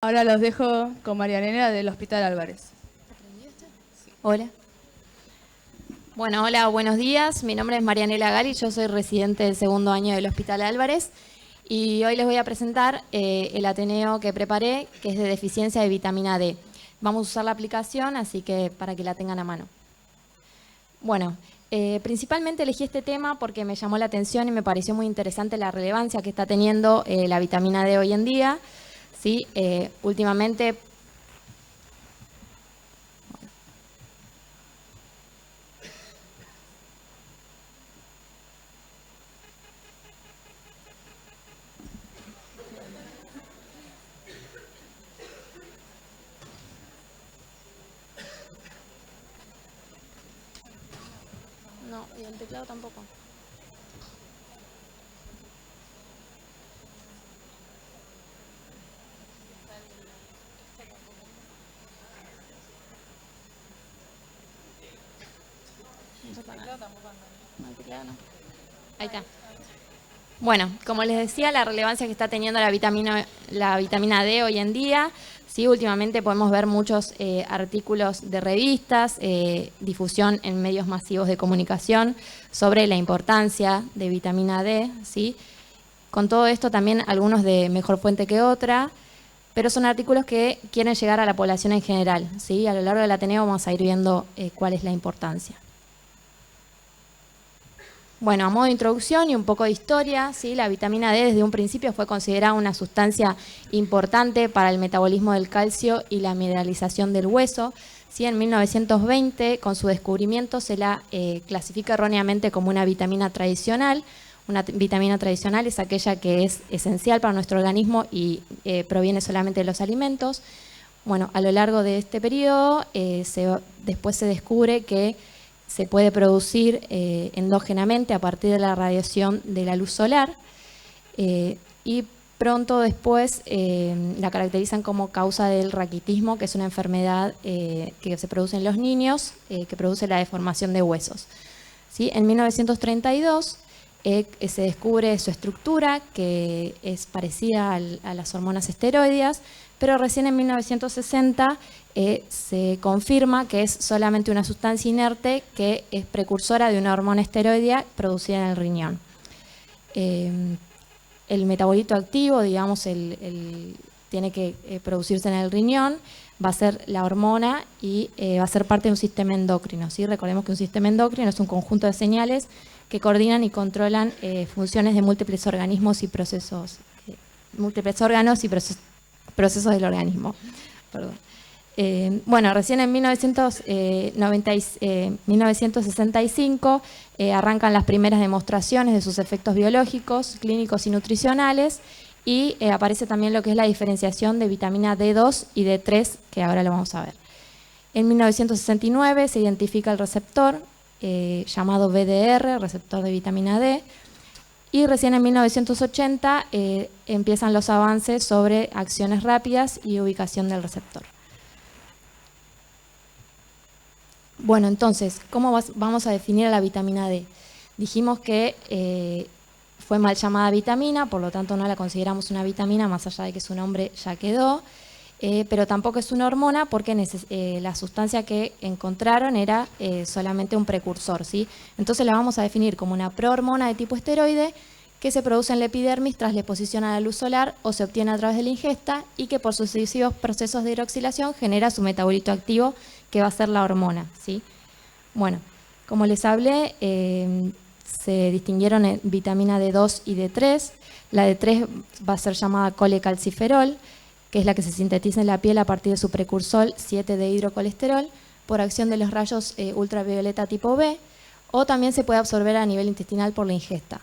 Ahora los dejo con Marianela del Hospital Álvarez. Hola. Bueno, hola, buenos días. Mi nombre es Marianela Gali, yo soy residente del segundo año del Hospital Álvarez y hoy les voy a presentar el Ateneo que preparé, que es de deficiencia de vitamina D. Vamos a usar la aplicación, así que para que la tengan a mano. Bueno, principalmente elegí este tema porque me llamó la atención y me pareció muy interesante la relevancia que está teniendo la vitamina D hoy en día. ¿Sí? Últimamente... No, y el teclado tampoco. Ahí está. Bueno, como les decía, la relevancia que está teniendo la vitamina D hoy en día, ¿sí? Últimamente podemos ver muchos artículos de revistas, difusión en medios masivos de comunicación sobre la importancia de vitamina D, ¿sí? Con todo esto también algunos de mejor fuente que otra, pero son artículos que quieren llegar a la población en general, ¿sí? A lo largo del Ateneo vamos a ir viendo cuál es la importancia. Bueno, a modo de introducción y un poco de historia, ¿sí? La vitamina D desde un principio fue considerada una sustancia importante para el metabolismo del calcio y la mineralización del hueso. ¿Sí? En 1920, con su descubrimiento, se la clasifica erróneamente como una vitamina tradicional. Una vitamina tradicional es aquella que es esencial para nuestro organismo y proviene solamente de los alimentos. Bueno, a lo largo de este periodo, después se descubre que se puede producir endógenamente a partir de la radiación de la luz solar y pronto después la caracterizan como causa del raquitismo, que es una enfermedad que se produce en los niños, que produce la deformación de huesos. ¿Sí? En 1932 se descubre su estructura, que es parecida a las hormonas esteroideas, pero recién en 1960 se confirma que es solamente una sustancia inerte que es precursora de una hormona esteroidea producida en el riñón. El metabolito activo, digamos, tiene que producirse en el riñón, va a ser la hormona y va a ser parte de un sistema endocrino, ¿sí? Recordemos que un sistema endocrino es un conjunto de señales que coordinan y controlan funciones de múltiples organismos y procesos, múltiples órganos y procesos del organismo. Perdón. Bueno, recién en 1965 arrancan las primeras demostraciones de sus efectos biológicos, clínicos y nutricionales, y aparece también lo que es la diferenciación de vitamina D2 y D3, que ahora lo vamos a ver. En 1969 se identifica el receptor llamado BDR, receptor de vitamina D, y recién en 1980 empiezan los avances sobre acciones rápidas y ubicación del receptor. Bueno, entonces, ¿cómo vamos a definir a la vitamina D? Dijimos que fue mal llamada vitamina, por lo tanto no la consideramos una vitamina, más allá de que su nombre ya quedó, pero tampoco es una hormona porque la sustancia que encontraron era solamente un precursor, ¿sí? Entonces la vamos a definir como una prohormona de tipo esteroide que se produce en la epidermis tras la exposición a la luz solar o se obtiene a través de la ingesta y que por sucesivos procesos de hidroxilación genera su metabolito activo, que va a ser la hormona, ¿sí? Bueno, como les hablé, se distinguieron en vitamina D2 y D3. La D3 va a ser llamada colecalciferol, que es la que se sintetiza en la piel a partir de su precursor 7-dehidrocolesterol por acción de los rayos ultravioleta tipo B, o también se puede absorber a nivel intestinal por la ingesta.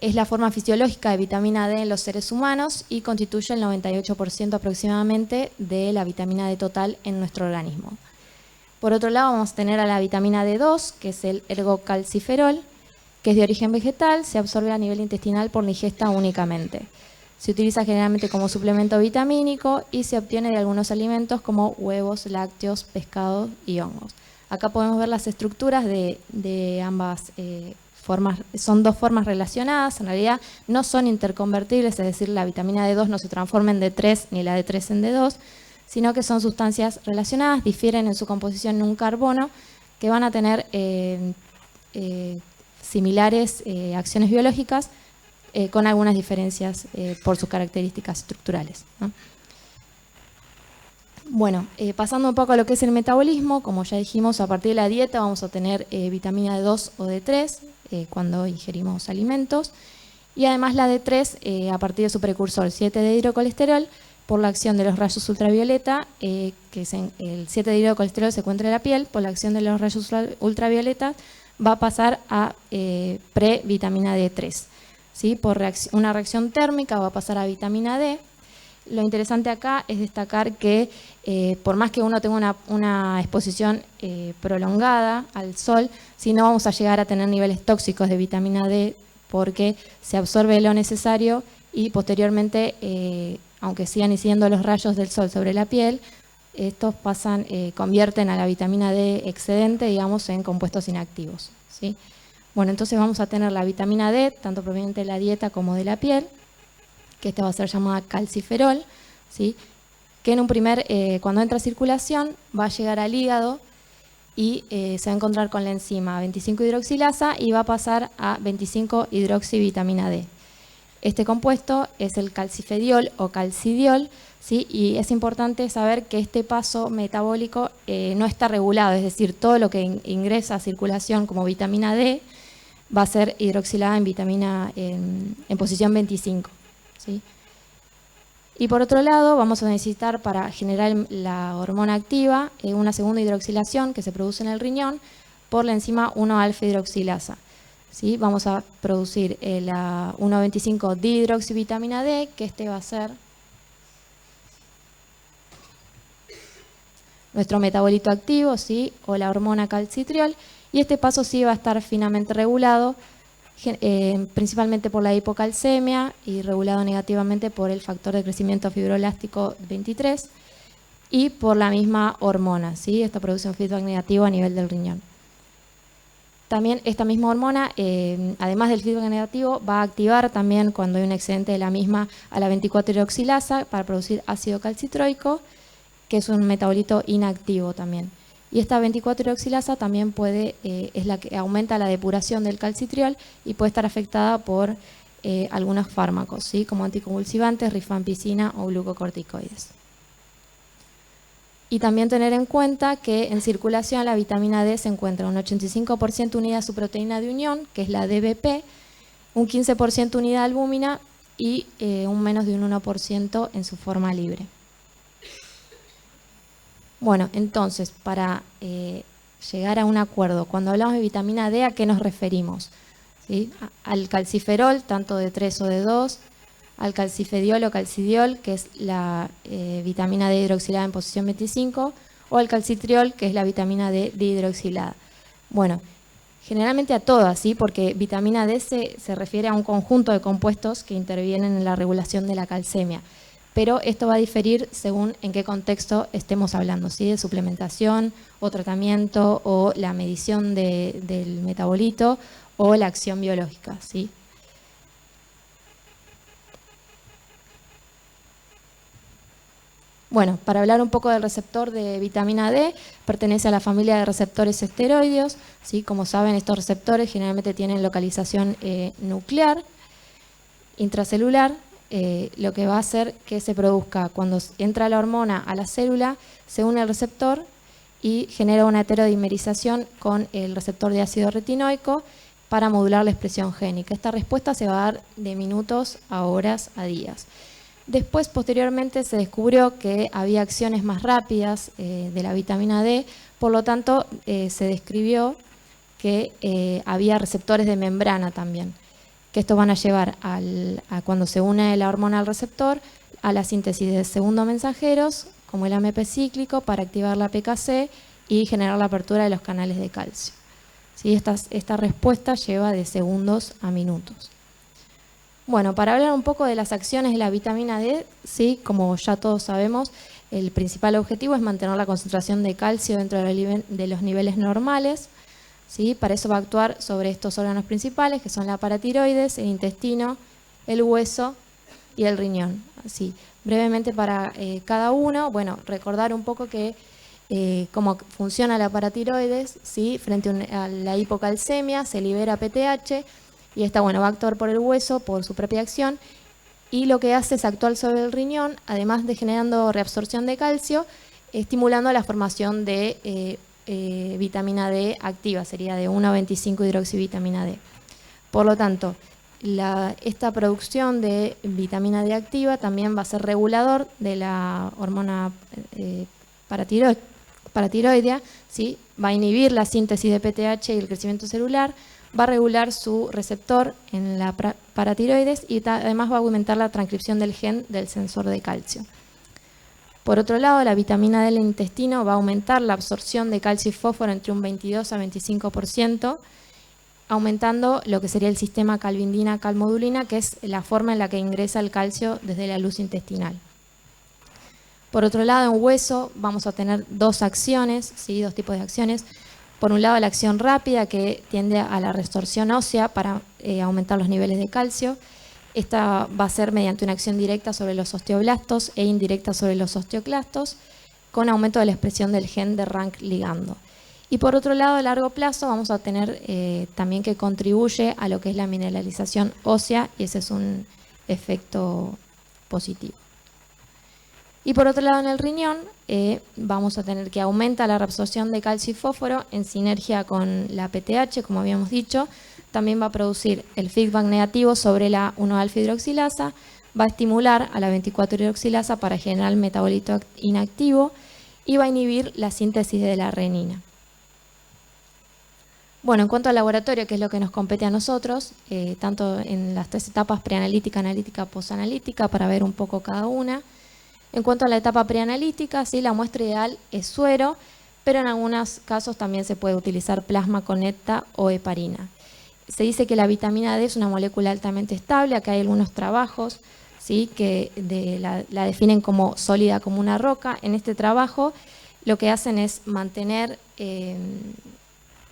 Es la forma fisiológica de vitamina D en los seres humanos y constituye el 98% aproximadamente de la vitamina D total en nuestro organismo. Por otro lado, vamos a tener a la vitamina D2, que es el ergocalciferol, que es de origen vegetal, se absorbe a nivel intestinal por la ingesta únicamente. Se utiliza generalmente como suplemento vitamínico y se obtiene de algunos alimentos como huevos, lácteos, pescado y hongos. Acá podemos ver las estructuras de ambas son dos formas relacionadas, en realidad no son interconvertibles, es decir, la vitamina D2 no se transforma en D3 ni la D3 en D2, sino que son sustancias relacionadas, difieren en su composición en un carbono, que van a tener similares acciones biológicas con algunas diferencias por sus características estructurales, ¿no? Bueno, pasando un poco a lo que es el metabolismo, como ya dijimos, a partir de la dieta vamos a tener vitamina D2 o D3 cuando ingerimos alimentos, y además la D3 a partir de su precursor 7-dehidrocolesterol, por la acción de los rayos ultravioleta, que el 7-dehidrocolesterol se encuentra en la piel, por la acción de los rayos ultravioleta va a pasar a previtamina D3, ¿sí? Por una reacción térmica va a pasar a vitamina D. Lo interesante acá es destacar que por más que uno tenga una exposición prolongada al sol, si no vamos a llegar a tener niveles tóxicos de vitamina D porque se absorbe lo necesario y posteriormente, aunque sigan incidiendo los rayos del sol sobre la piel, estos convierten a la vitamina D excedente, digamos, en compuestos inactivos, ¿sí? Bueno, entonces vamos a tener la vitamina D, tanto proveniente de la dieta como de la piel, que esta va a ser llamada calciferol, ¿sí? Que cuando entra a circulación va a llegar al hígado y se va a encontrar con la enzima 25-hidroxilasa y va a pasar a 25-hidroxivitamina D. Este compuesto es el calcifediol o calcidiol, ¿sí? Y es importante saber que este paso metabólico no está regulado, es decir, todo lo que ingresa a circulación como vitamina D va a ser hidroxilada en posición 25. ¿Sí? Y por otro lado, vamos a necesitar para generar la hormona activa una segunda hidroxilación que se produce en el riñón por la enzima 1-alfa-hidroxilasa. ¿Sí? Vamos a producir la 1,25-dihidroxivitamina D, que va a ser nuestro metabolito activo, ¿sí? O la hormona calcitriol, y este paso sí va a estar finamente regulado, principalmente por la hipocalcemia y regulado negativamente por el factor de crecimiento fibroelástico 23 y por la misma hormona, ¿sí? Esto produce un feedback negativo a nivel del riñón. También esta misma hormona, además del feedback negativo, va a activar también cuando hay un excedente de la misma a la 24-hidroxilasa para producir ácido calcitroico, que es un metabolito inactivo también. Y esta 24-hidroxilasa también es la que aumenta la depuración del calcitriol y puede estar afectada por algunos fármacos, ¿sí? Como anticonvulsivantes, rifampicina o glucocorticoides. Y también tener en cuenta que en circulación la vitamina D se encuentra un 85% unida a su proteína de unión, que es la DBP, un 15% unida a albúmina y un menos de un 1% en su forma libre. Bueno, entonces, para llegar a un acuerdo, cuando hablamos de vitamina D, ¿a qué nos referimos? ¿Sí? Al calciferol, tanto de 3 o de 2, al calcifediol o calcidiol, que es la vitamina D hidroxilada en posición 25, o al calcitriol, que es la vitamina D dihidroxilada. Bueno, generalmente a todas, ¿sí? Porque vitamina D se refiere a un conjunto de compuestos que intervienen en la regulación de la calcemia. Pero esto va a diferir según en qué contexto estemos hablando, ¿sí? De suplementación o tratamiento o la medición del metabolito o la acción biológica, ¿sí? Bueno, para hablar un poco del receptor de vitamina D, pertenece a la familia de receptores esteroideos, ¿sí? Como saben, estos receptores generalmente tienen localización nuclear, intracelular, lo que va a hacer que se produzca cuando entra la hormona a la célula, se une al receptor y genera una heterodimerización con el receptor de ácido retinoico para modular la expresión génica. Esta respuesta se va a dar de minutos a horas a días. Después, posteriormente, se descubrió que había acciones más rápidas de la vitamina D, por lo tanto, se describió que había receptores de membrana también, que estos van a llevar a cuando se une la hormona al receptor, a la síntesis de segundos mensajeros, como el AMP cíclico, para activar la PKC y generar la apertura de los canales de calcio. ¿Sí? Esta respuesta lleva de segundos a minutos. Bueno, para hablar un poco de las acciones de la vitamina D, sí, como ya todos sabemos, el principal objetivo es mantener la concentración de calcio dentro de los niveles normales, ¿sí? Para eso va a actuar sobre estos órganos principales, que son la paratiroides, el intestino, el hueso y el riñón. Así, brevemente para cada uno, bueno, recordar un poco que cómo funciona la paratiroides, ¿sí? Frente a la hipocalcemia se libera PTH y esta, bueno, va a actuar por el hueso por su propia acción, y lo que hace es actuar sobre el riñón, además de generando reabsorción de calcio, estimulando la formación de vitamina D activa, sería de 1,25-hidroxivitamina D. Por lo tanto, esta producción de vitamina D activa también va a ser regulador de la hormona paratiroidea, ¿sí? Va a inhibir la síntesis de PTH y el crecimiento celular, va a regular su receptor en la paratiroides y además va a aumentar la transcripción del gen del sensor de calcio. Por otro lado, la vitamina D del intestino va a aumentar la absorción de calcio y fósforo entre un 22 a 25%, aumentando lo que sería el sistema calvindina-calmodulina, que es la forma en la que ingresa el calcio desde la luz intestinal. Por otro lado, en hueso vamos a tener dos acciones, ¿sí? Dos tipos de acciones. Por un lado, la acción rápida, que tiende a la resorción ósea para aumentar los niveles de calcio. Esta va a ser mediante una acción directa sobre los osteoblastos e indirecta sobre los osteoclastos, con aumento de la expresión del gen de Rank ligando. Y por otro lado, a largo plazo vamos a tener también que contribuye a lo que es la mineralización ósea, y ese es un efecto positivo. Y por otro lado, en el riñón vamos a tener que aumenta la reabsorción de calcio y fósforo en sinergia con la PTH, como habíamos dicho. También va a producir el feedback negativo sobre la 1-alfa-hidroxilasa, va a estimular a la 24-hidroxilasa para generar el metabolito inactivo y va a inhibir la síntesis de la renina. Bueno, en cuanto al laboratorio, que es lo que nos compete a nosotros, tanto en las tres etapas preanalítica, analítica, posanalítica, para ver un poco cada una. En cuanto a la etapa preanalítica, sí, la muestra ideal es suero, pero en algunos casos también se puede utilizar plasma con ETA o heparina. Se dice que la vitamina D es una molécula altamente estable. Acá hay algunos trabajos, ¿sí? Que la definen como sólida como una roca. En este trabajo lo que hacen es mantener, en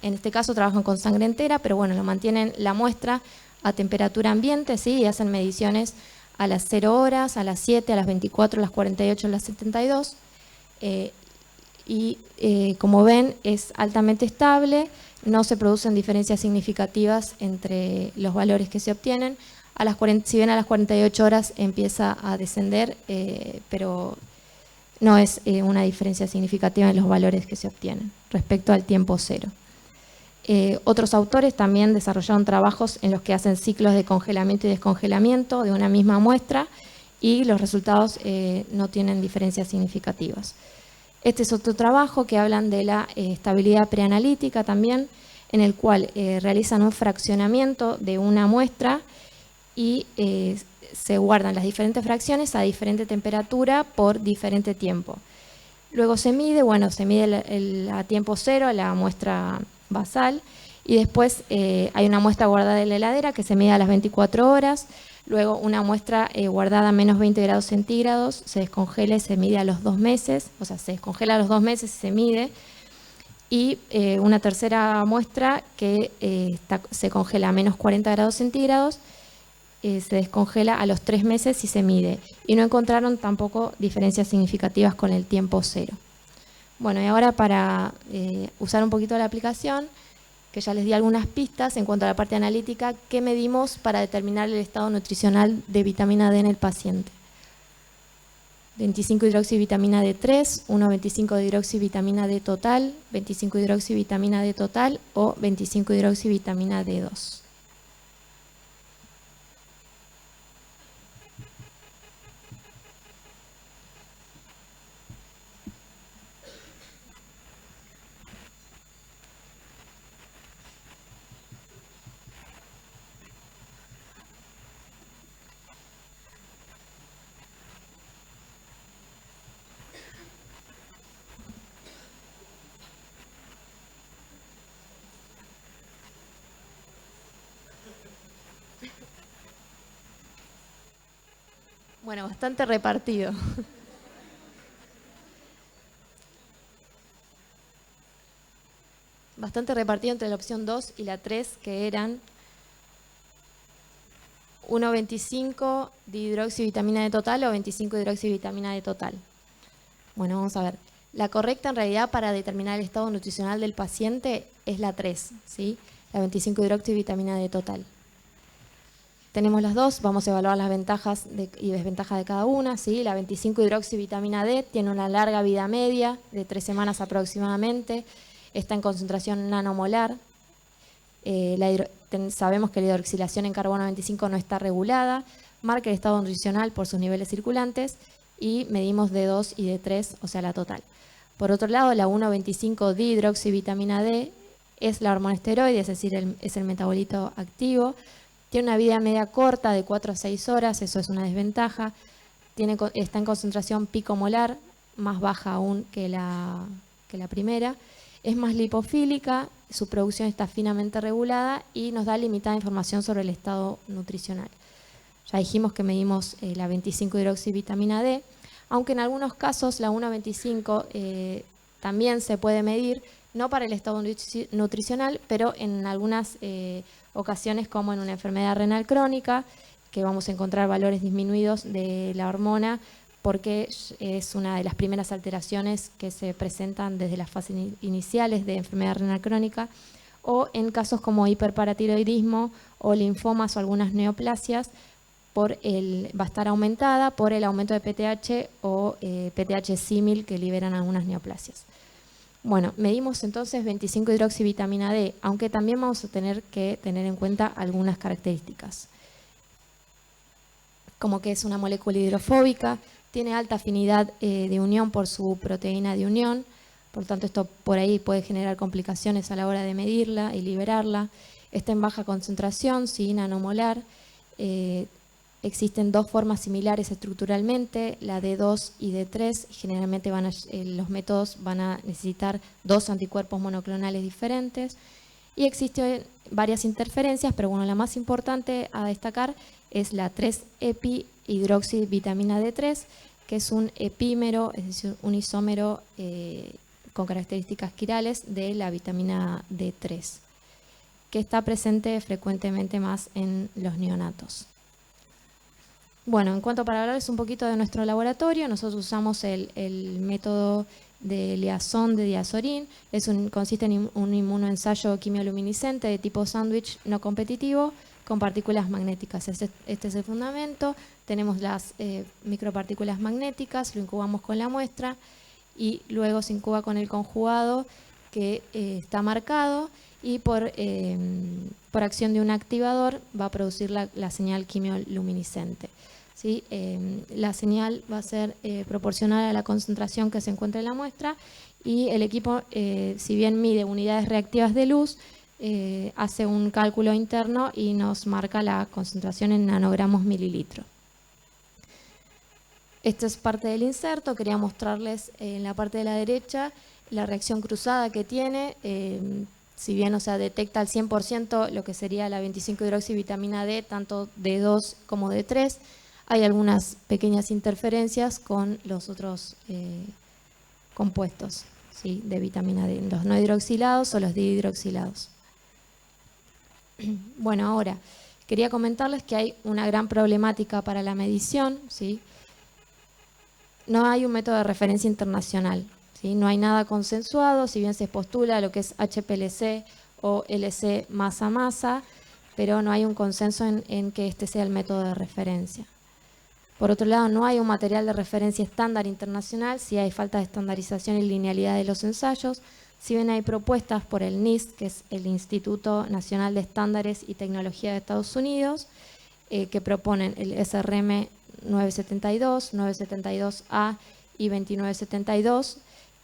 este caso trabajan con sangre entera, pero bueno, lo mantienen la muestra a temperatura ambiente, ¿sí? Y hacen mediciones a las 0 horas, a las 7, a las 24, a las 48, a las 72. Como ven, es altamente estable, no se producen diferencias significativas entre los valores que se obtienen. Si bien a las 48 horas empieza a descender, pero no es una diferencia significativa en los valores que se obtienen respecto al tiempo cero. Otros autores también desarrollaron trabajos en los que hacen ciclos de congelamiento y descongelamiento de una misma muestra y los resultados no tienen diferencias significativas. Este es otro trabajo que hablan de la estabilidad preanalítica también, en el cual realizan un fraccionamiento de una muestra y se guardan las diferentes fracciones a diferente temperatura por diferente tiempo. Luego se mide, a tiempo cero la muestra basal, y después hay una muestra guardada en la heladera que se mide a las 24 horas, luego una muestra guardada a menos 20 grados centígrados, se descongela y se mide a los 2 meses, o sea, se descongela a los 2 meses y se mide, y una tercera muestra que se congela a menos 40 grados centígrados, se descongela a los 3 meses y se mide, y no encontraron tampoco diferencias significativas con el tiempo cero. Bueno, y ahora para usar un poquito la aplicación, que ya les di algunas pistas en cuanto a la parte analítica, ¿qué medimos para determinar el estado nutricional de vitamina D en el paciente? 25-hidroxivitamina D3, 1,25-hidroxivitamina D total, 25-hidroxivitamina D total o 25-hidroxivitamina D2. Bueno, bastante repartido. bastante repartido entre la opción 2 y la 3, que eran 1,25 dihidroxivitamina D total o 25 dihidroxivitamina D total. Bueno, vamos a ver. La correcta en realidad para determinar el estado nutricional del paciente es la 3, ¿sí? La 25 hidroxivitamina D total. Tenemos las dos, vamos a evaluar las ventajas y desventajas de cada una, ¿sí? La 25 hidroxivitamina D tiene una larga vida media de 3 semanas aproximadamente, está en concentración nanomolar. Sabemos que la hidroxilación en carbono 25 no está regulada, marca el estado nutricional por sus niveles circulantes y medimos D2 y D3, o sea la total. Por otro lado, la 1,25 dihidroxivitamina D es la hormona esteroide, es decir, es el metabolito activo. Tiene una vida media corta de 4 a 6 horas, eso es una desventaja. Está en concentración picomolar, más baja aún que la primera. Es más lipofílica, su producción está finamente regulada y nos da limitada información sobre el estado nutricional. Ya dijimos que medimos la 25 hidroxivitamina D, aunque en algunos casos la 1,25 también se puede medir, no para el estado nutricional, pero en algunas ocasiones, como en una enfermedad renal crónica, que vamos a encontrar valores disminuidos de la hormona, porque es una de las primeras alteraciones que se presentan desde las fases iniciales de enfermedad renal crónica, o en casos como hiperparatiroidismo o linfomas o algunas neoplasias, va a estar aumentada por el aumento de PTH o PTH símil que liberan algunas neoplasias. Bueno, medimos entonces 25 hidroxivitamina D, aunque también vamos a tener que tener en cuenta algunas características, como que es una molécula hidrofóbica, tiene alta afinidad de unión por su proteína de unión, por lo tanto esto por ahí puede generar complicaciones a la hora de medirla y liberarla. Está en baja concentración, sí, nanomolar. Existen dos formas similares estructuralmente, la D2 y D3. Generalmente los métodos van a necesitar dos anticuerpos monoclonales diferentes. Y existen varias interferencias, pero bueno, la más importante a destacar es la 3-epihidroxivitamina D3, que es un epímero, es decir, un isómero con características quirales de la vitamina D3, que está presente frecuentemente más en los neonatos. Bueno, en cuanto para hablarles un poquito de nuestro laboratorio, nosotros usamos el método de liazón de diazorín. Consiste en un inmunoensayo quimioluminiscente de tipo sándwich no competitivo con partículas magnéticas. Este es el fundamento. Tenemos las micropartículas magnéticas, lo incubamos con la muestra y luego se incuba con el conjugado que está marcado y por acción de un activador va a producir la señal quimioluminiscente. ¿Sí? La señal va a ser proporcional a la concentración que se encuentra en la muestra y el equipo, si bien mide unidades reactivas de luz, hace un cálculo interno y nos marca la concentración en nanogramos mililitro. Esta es parte del inserto. Quería mostrarles en la parte de la derecha la reacción cruzada que tiene. Si bien, detecta al 100% lo que sería la 25 hidroxivitamina D, tanto D2 como D3, hay algunas pequeñas interferencias con los otros compuestos, ¿sí?, de vitamina D, los no hidroxilados o los dihidroxilados. Bueno, ahora quería comentarles que hay una gran problemática para la medición, ¿sí? No hay un método de referencia internacional, ¿sí? No hay nada consensuado, si bien se postula lo que es HPLC o LC masa-masa, pero no hay un consenso en que este sea el método de referencia. Por otro lado, no hay un material de referencia estándar internacional, sí hay falta de estandarización y linealidad de los ensayos, si bien hay propuestas por el NIST, que es el Instituto Nacional de Estándares y Tecnología de Estados Unidos, que proponen el SRM 972, 972A y 2972,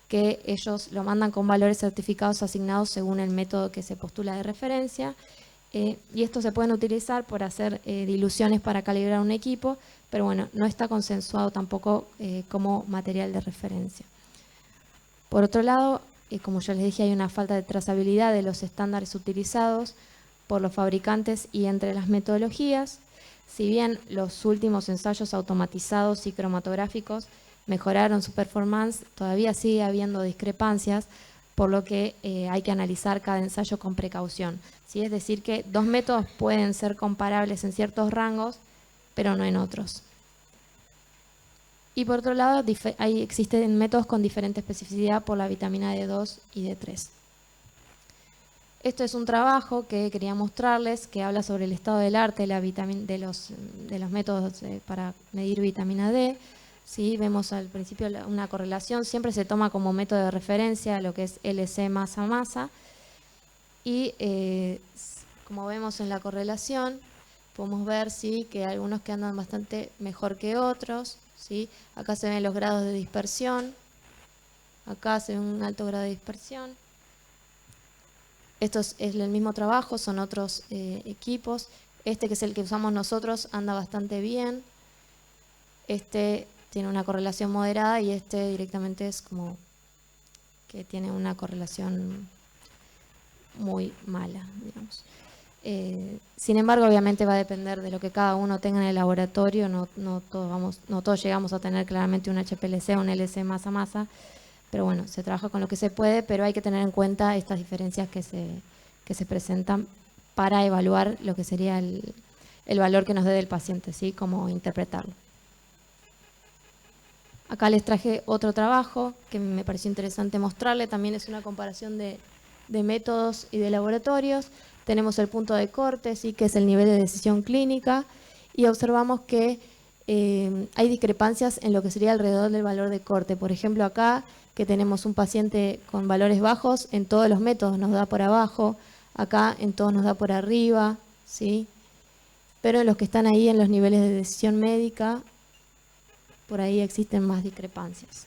que ellos lo mandan con valores certificados asignados según el método que se postula de referencia, y estos se pueden utilizar por hacer diluciones para calibrar un equipo, pero bueno, no está consensuado tampoco como material de referencia. Por otro lado, como yo les dije, hay una falta de trazabilidad de los estándares utilizados por los fabricantes y entre las metodologías. Si bien los últimos ensayos automatizados y cromatográficos mejoraron su performance, todavía sigue habiendo discrepancias por lo que hay que analizar cada ensayo con precaución, ¿sí? Es decir, que dos métodos pueden ser comparables en ciertos rangos, pero no en otros. Y por otro lado, existen métodos con diferente especificidad por la vitamina D2 y D3. Esto es un trabajo que quería mostrarles, que habla sobre el estado del arte de los métodos para medir vitamina D. ¿Sí? Vemos al principio una correlación, siempre se toma como método de referencia lo que es LC masa-masa. Y como vemos en la correlación, podemos ver, ¿sí?, que hay algunos que andan bastante mejor que otros, ¿sí? Acá se ven los grados de dispersión, acá se ve un alto grado de dispersión. Esto es el mismo trabajo, son otros equipos. Este, que es el que usamos nosotros, anda bastante bien. Este tiene una correlación moderada y este directamente es como que tiene una correlación muy mala, digamos. Sin embargo, obviamente va a depender de lo que cada uno tenga en el laboratorio. No todos llegamos a tener claramente un HPLC o un LC masa-masa, pero bueno, se trabaja con lo que se puede, pero hay que tener en cuenta estas diferencias que se presentan para evaluar lo que sería el valor que nos dé el paciente, ¿sí? Cómo interpretarlo. Acá les traje otro trabajo que me pareció interesante mostrarle. También es una comparación de métodos y de laboratorios. Tenemos el punto de corte, ¿sí?, que es el nivel de decisión clínica, y observamos que hay discrepancias en lo que sería alrededor del valor de corte. Por ejemplo, acá que tenemos un paciente con valores bajos, en todos los métodos nos da por abajo, acá en todos nos da por arriba, ¿sí? Pero en los que están ahí en los niveles de decisión médica, por ahí existen más discrepancias.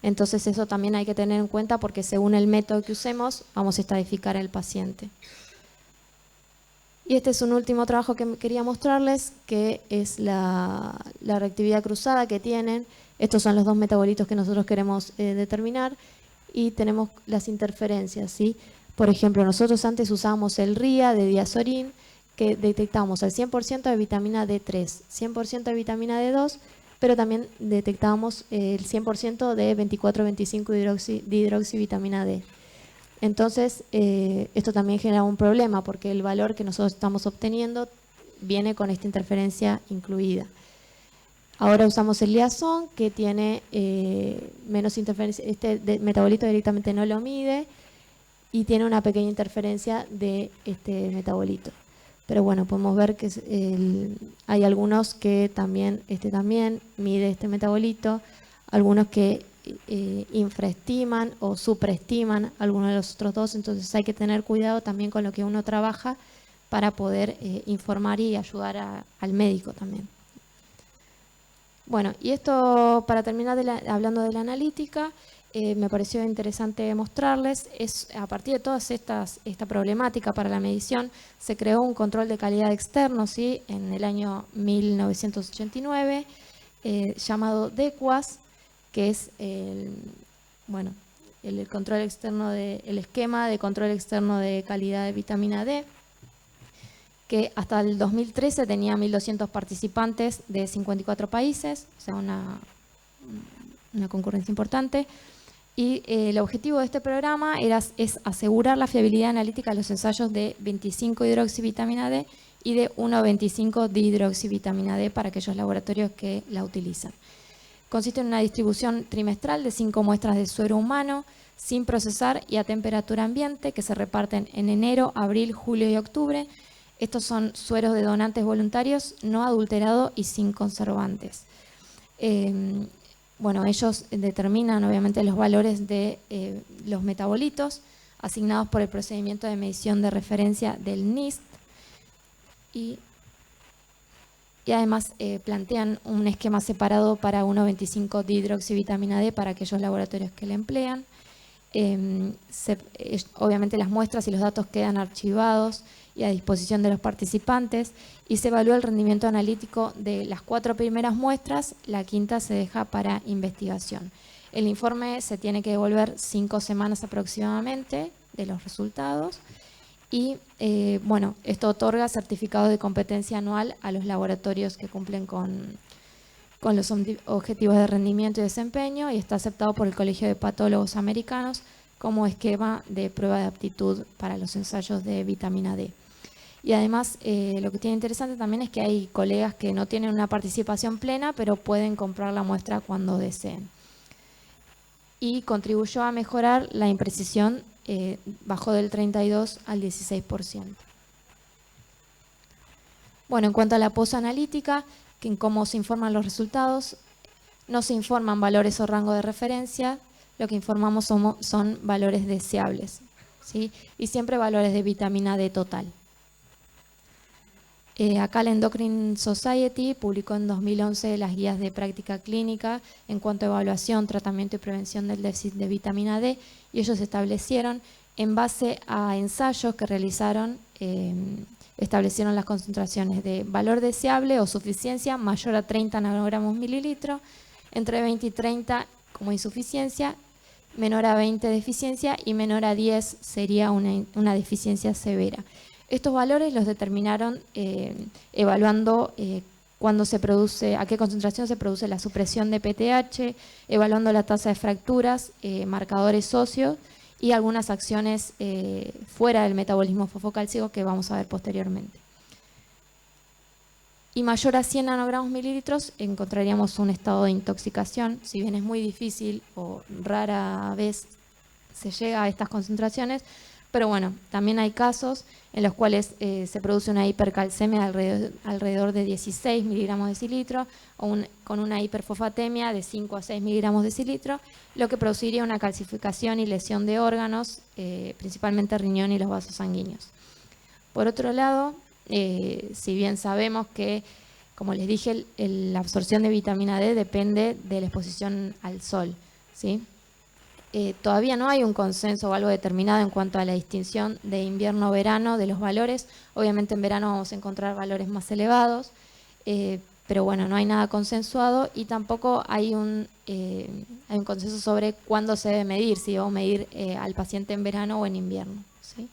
Entonces eso también hay que tener en cuenta, porque según el método que usemos vamos a estadificar al paciente. Y este es un último trabajo que quería mostrarles, que es la reactividad cruzada que tienen. Estos son los dos metabolitos que nosotros queremos determinar, y tenemos las interferencias, ¿sí? Por ejemplo, nosotros antes usábamos el RIA de diazorín, que detectamos el 100% de vitamina D3, 100% de vitamina D2, pero también detectábamos el 100% de 24-25 dihidroxivitamina D. Entonces, esto también genera un problema, porque el valor que nosotros estamos obteniendo viene con esta interferencia incluida. Ahora usamos el liazón, que tiene menos interferencia. Este metabolito directamente no lo mide y tiene una pequeña interferencia de este metabolito. Pero bueno, podemos ver que hay algunos que también mide este metabolito, algunos que infraestiman o supraestiman algunos de los otros dos. Entonces hay que tener cuidado también con lo que uno trabaja para poder informar y ayudar al médico también. Bueno, y esto, para terminar hablando de la analítica, me pareció interesante mostrarles. A partir de toda esta problemática para la medición, se creó un control de calidad externo, ¿sí?, en el año 1989, llamado DECUAS, que es el control externo el esquema de control externo de calidad de vitamina D, que hasta el 2013 tenía 1.200 participantes de 54 países, o sea, una concurrencia importante. Y el objetivo de este programa es asegurar la fiabilidad analítica de los ensayos de 25-hidroxivitamina D y de 1,25-dihidroxivitamina D para aquellos laboratorios que la utilizan. Consiste en una distribución trimestral de 5 muestras de suero humano sin procesar y a temperatura ambiente, que se reparten en enero, abril, julio y octubre. Estos son sueros de donantes voluntarios, no adulterados y sin conservantes. Ellos determinan obviamente los valores de los metabolitos asignados por el procedimiento de medición de referencia del NIST, y además plantean un esquema separado para 1,25-dihidroxivitamina D para aquellos laboratorios que la emplean. Obviamente las muestras y los datos quedan archivados y a disposición de los participantes, y se evalúa el rendimiento analítico de las 4 primeras muestras. La quinta se deja para investigación. El informe se tiene que devolver 5 semanas aproximadamente de los resultados, y esto otorga certificado de competencia anual a los laboratorios que cumplen con con los objetivos de rendimiento y desempeño y está aceptado por el Colegio de Patólogos Americanos como esquema de prueba de aptitud para los ensayos de vitamina D. Y además, lo que tiene interesante también es que hay colegas que no tienen una participación plena, pero pueden comprar la muestra cuando deseen. Y contribuyó a mejorar la imprecisión, bajó del 32 al 16%. Bueno, en cuanto a la posanalítica, que en cómo se informan los resultados, no se informan valores o rango de referencia, lo que informamos son valores deseables, ¿sí? Y siempre valores de vitamina D total. Acá la Endocrine Society publicó en 2011 las guías de práctica clínica en cuanto a evaluación, tratamiento y prevención del déficit de vitamina D, y ellos establecieron, en base a ensayos que realizaron, establecieron las concentraciones de valor deseable o suficiencia mayor a 30 nanogramos mililitro, entre 20 y 30 como insuficiencia, menor a 20 deficiencia y menor a 10 sería una deficiencia severa. Estos valores los determinaron evaluando cuándo se produce, a qué concentración se produce la supresión de PTH, evaluando la tasa de fracturas, marcadores óseos y algunas acciones fuera del metabolismo fosfocálcico que vamos a ver posteriormente. Y mayor a 100 nanogramos mililitros encontraríamos un estado de intoxicación, si bien es muy difícil o rara vez se llega a estas concentraciones, pero bueno, también hay casos en los cuales se produce una hipercalcemia alrededor de 16 miligramos de decilitro o con una hiperfosfatemia de 5 a 6 miligramos de decilitro, lo que produciría una calcificación y lesión de órganos, principalmente riñón y los vasos sanguíneos. Por otro lado, si bien sabemos que, como les dije, la absorción de vitamina D depende de la exposición al sol, ¿sí? Todavía no hay un consenso o algo determinado en cuanto a la distinción de invierno-verano de los valores. Obviamente en verano vamos a encontrar valores más elevados, pero bueno, no hay nada consensuado y tampoco hay un consenso sobre cuándo se debe medir, si vamos a medir al paciente en verano o en invierno, ¿sí?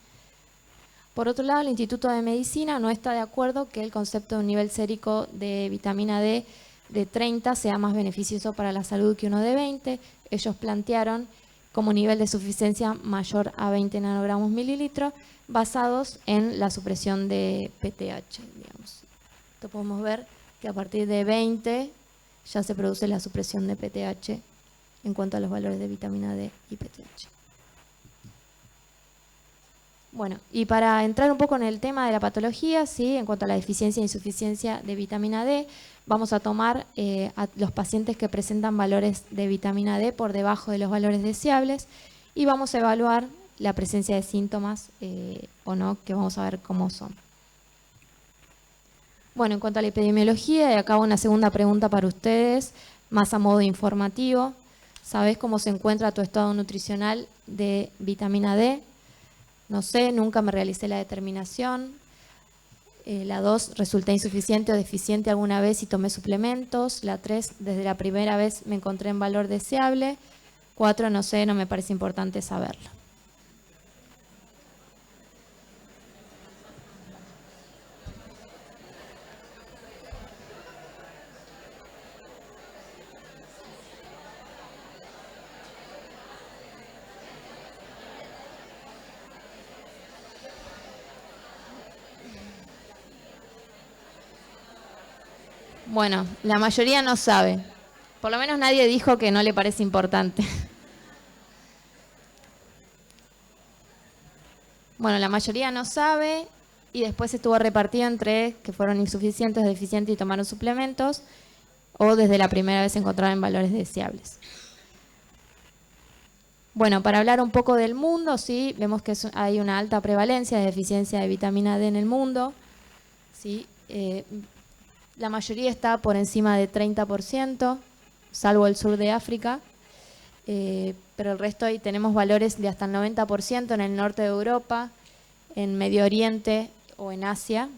Por otro lado, el Instituto de Medicina no está de acuerdo que el concepto de un nivel sérico de vitamina D de 30 sea más beneficioso para la salud que uno de 20. Ellos plantearon como nivel de suficiencia mayor a 20 nanogramos mililitro, basados en la supresión de PTH, digamos. Esto podemos ver que a partir de 20 ya se produce la supresión de PTH en cuanto a los valores de vitamina D y PTH. Bueno, y para entrar un poco en el tema de la patología, ¿sí? En cuanto a la deficiencia e insuficiencia de vitamina D, vamos a tomar a los pacientes que presentan valores de vitamina D por debajo de los valores deseables y vamos a evaluar la presencia de síntomas o no, que vamos a ver cómo son. Bueno, en cuanto a la epidemiología, y acá una segunda pregunta para ustedes, más a modo informativo. ¿Sabés cómo se encuentra tu estado nutricional de vitamina D? No sé, nunca me realicé la determinación. La 2, resulté insuficiente o deficiente alguna vez y tomé suplementos. La 3, desde la primera vez me encontré en valor deseable. 4, no sé, no me parece importante saberlo. Bueno, la mayoría no sabe. Por lo menos nadie dijo que no le parece importante. Bueno, la mayoría no sabe y después estuvo repartido entre que fueron insuficientes, deficientes y tomaron suplementos o desde la primera vez se encontraron en valores deseables. Bueno, para hablar un poco del mundo, sí, vemos que hay una alta prevalencia de deficiencia de vitamina D en el mundo, ¿sí? La mayoría está por encima de 30%, salvo el sur de África, pero el resto ahí tenemos valores de hasta el 90% en el norte de Europa, en Medio Oriente o en Asia.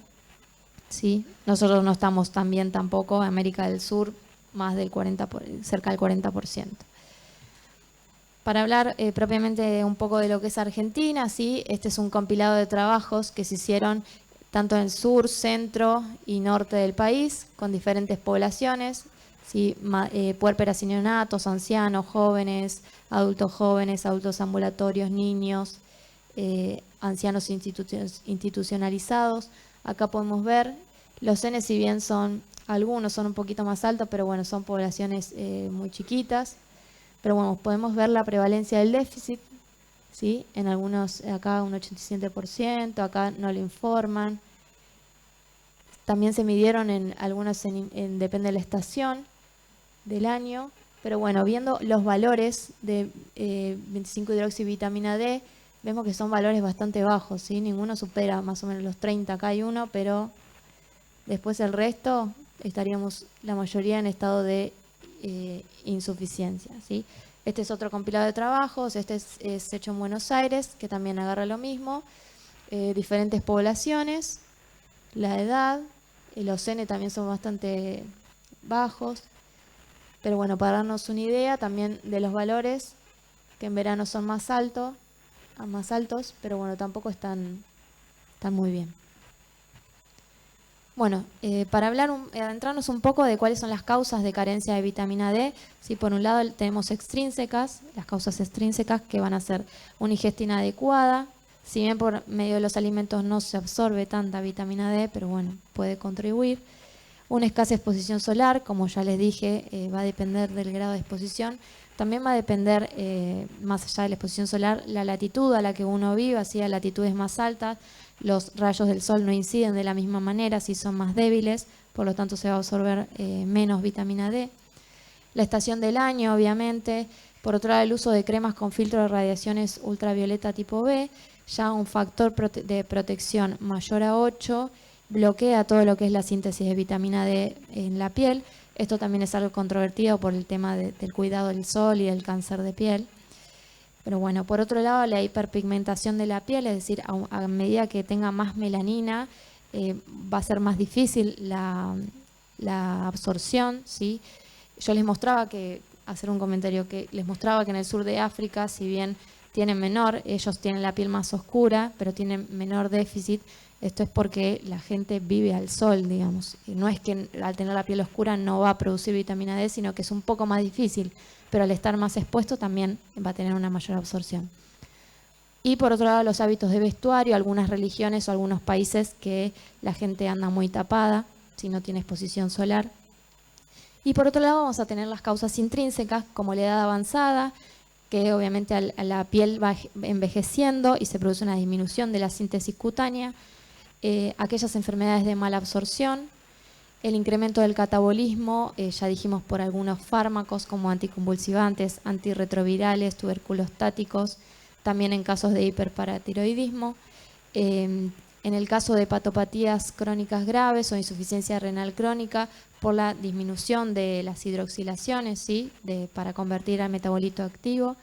¿Sí? Nosotros no estamos tan bien tampoco, en América del Sur, más del 40%, cerca del 40%. Para hablar propiamente un poco de lo que es Argentina, ¿sí? Este es un compilado de trabajos que se hicieron tanto en el sur, centro y norte del país, con diferentes poblaciones, ¿sí? Puérperas y neonatos, ancianos, jóvenes, adultos ambulatorios, niños, ancianos institucionalizados. Acá podemos ver los N, si bien algunos son un poquito más altos, pero bueno, son poblaciones muy chiquitas. Pero bueno, podemos ver la prevalencia del déficit, ¿sí? En algunos, acá un 87%, acá no lo informan. También se midieron en algunos, depende de la estación del año. Pero bueno, viendo los valores de 25-hidroxivitamina D, vemos que son valores bastante bajos, ¿sí? Ninguno supera más o menos los 30, acá hay uno, pero después el resto estaríamos la mayoría en estado de insuficiencia, ¿sí? Este es otro compilado de trabajos, este es hecho en Buenos Aires, que también agarra lo mismo, diferentes poblaciones, la edad, los N también son bastante bajos, pero bueno, para darnos una idea también de los valores, que en verano son más altos, pero bueno, tampoco están muy bien. Bueno, para adentrarnos un poco de cuáles son las causas de carencia de vitamina D, ¿sí? Por un lado tenemos extrínsecas, las causas extrínsecas que van a ser una ingesta inadecuada, si bien por medio de los alimentos no se absorbe tanta vitamina D, pero bueno, puede contribuir. Una escasa exposición solar, como ya les dije, va a depender del grado de exposición. También va a depender, más allá de la exposición solar, la latitud a la que uno vive, así a latitudes más altas. Los rayos del sol no inciden de la misma manera, si son más débiles, por lo tanto se va a absorber menos vitamina D. La estación del año, obviamente. Por otro lado, el uso de cremas con filtro de radiaciones ultravioleta tipo B, ya un factor de protección mayor a 8, bloquea todo lo que es la síntesis de vitamina D en la piel. Esto también es algo controvertido por el tema del cuidado del sol y del cáncer de piel. Pero bueno, por otro lado, la hiperpigmentación de la piel, es decir, a medida que tenga más melanina, va a ser más difícil la absorción, ¿sí? Yo les mostraba que les mostraba que en el sur de África, si bien ellos tienen la piel más oscura, pero tienen menor déficit. Esto es porque la gente vive al sol, digamos. Y no es que al tener la piel oscura no va a producir vitamina D, sino que es un poco más difícil, pero al estar más expuesto también va a tener una mayor absorción. Y por otro lado, los hábitos de vestuario, algunas religiones o algunos países que la gente anda muy tapada, si no tiene exposición solar. Y por otro lado vamos a tener las causas intrínsecas, como la edad avanzada, que obviamente a la piel va envejeciendo y se produce una disminución de la síntesis cutánea, aquellas enfermedades de mala absorción, el incremento del catabolismo, ya dijimos por algunos fármacos como anticonvulsivantes, antirretrovirales, tuberculostáticos, también en casos de hiperparatiroidismo. En el caso de hepatopatías crónicas graves o insuficiencia renal crónica, por la disminución de las hidroxilaciones, ¿sí? Para convertir al metabolito activo.